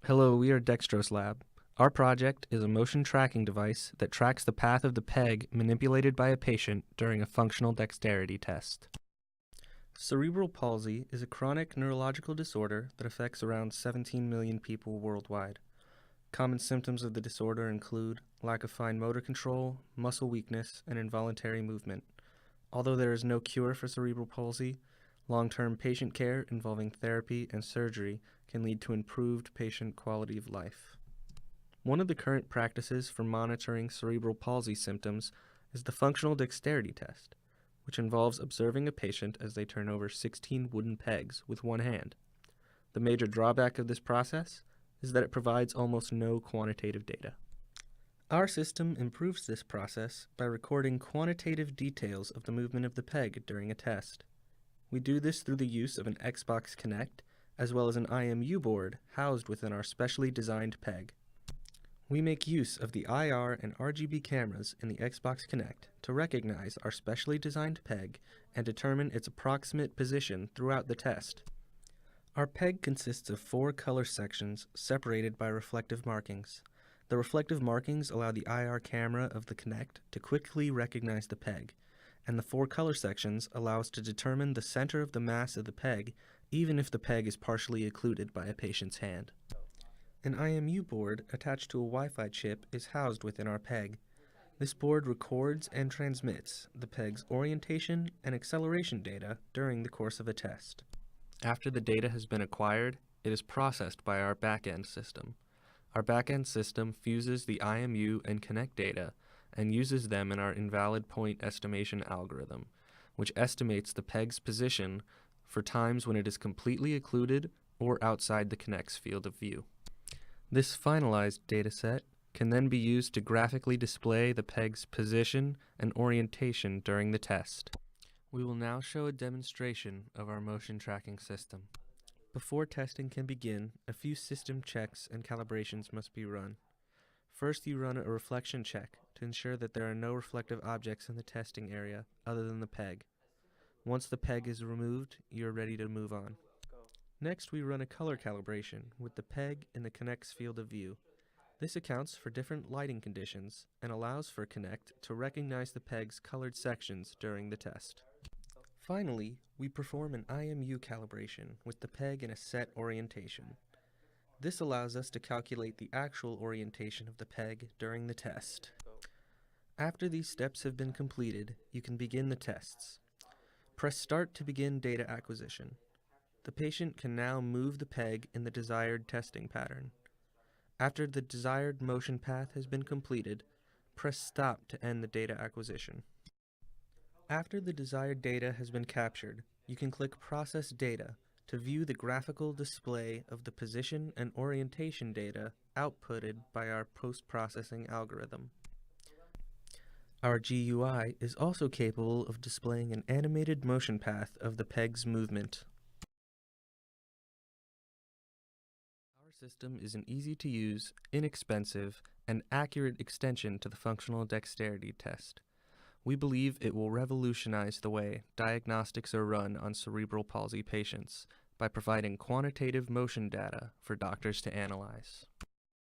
Hello, we are Dexterous Lab. Our project is a motion tracking device that tracks the path of the peg manipulated by a patient during a functional dexterity test. Cerebral palsy is a chronic neurological disorder that affects around 17 million people worldwide. Common symptoms of the disorder include lack of fine motor control, muscle weakness, and involuntary movement. Although there is no cure for cerebral palsy, long-term patient care involving therapy and surgery can lead to improved patient quality of life. One of the current practices for monitoring cerebral palsy symptoms is the functional dexterity test, which involves observing a patient as they turn over 16 wooden pegs with one hand. The major drawback of this process is that it provides almost no quantitative data. Our system improves this process by recording quantitative details of the movement of the peg during a test. We do this through the use of an Xbox Kinect, as well as an IMU board housed within our specially designed peg. We make use of the IR and RGB cameras in the Xbox Kinect to recognize our specially designed peg and determine its approximate position throughout the test. Our peg consists of 4 color sections separated by reflective markings. The reflective markings allow the IR camera of the Kinect to quickly recognize the peg, and the 4 color sections allow us to determine the center of the mass of the peg even if the peg is partially occluded by a patient's hand. An IMU board attached to a Wi-Fi chip is housed within our peg. This board records and transmits the peg's orientation and acceleration data during the course of a test. After the data has been acquired, it is processed by our back-end system. Our back-end system fuses the IMU and Kinect data and uses them in our invalid point estimation algorithm, which estimates the peg's position for times when it is completely occluded or outside the Kinect's field of view. This finalized dataset can then be used to graphically display the peg's position and orientation during the test. We will now show a demonstration of our motion tracking system. Before testing can begin, a few system checks and calibrations must be run. First, you run a reflection check to ensure that there are no reflective objects in the testing area other than the peg. Once the peg is removed, you are ready to move on. Next, we run a color calibration with the peg in the Kinect's field of view. This accounts for different lighting conditions and allows for Kinect to recognize the peg's colored sections during the test. Finally, we perform an IMU calibration with the peg in a set orientation. This allows us to calculate the actual orientation of the peg during the test. After these steps have been completed, you can begin the tests. Press Start to begin data acquisition. The patient can now move the peg in the desired testing pattern. After the desired motion path has been completed, press Stop to end the data acquisition. After the desired data has been captured, you can click Process Data to view the graphical display of the position and orientation data outputted by our post-processing algorithm. Our GUI is also capable of displaying an animated motion path of the peg's movement. Our system is an easy-to-use, inexpensive, and accurate extension to the functional dexterity test. We believe it will revolutionize the way diagnostics are run on cerebral palsy patients by providing quantitative motion data for doctors to analyze.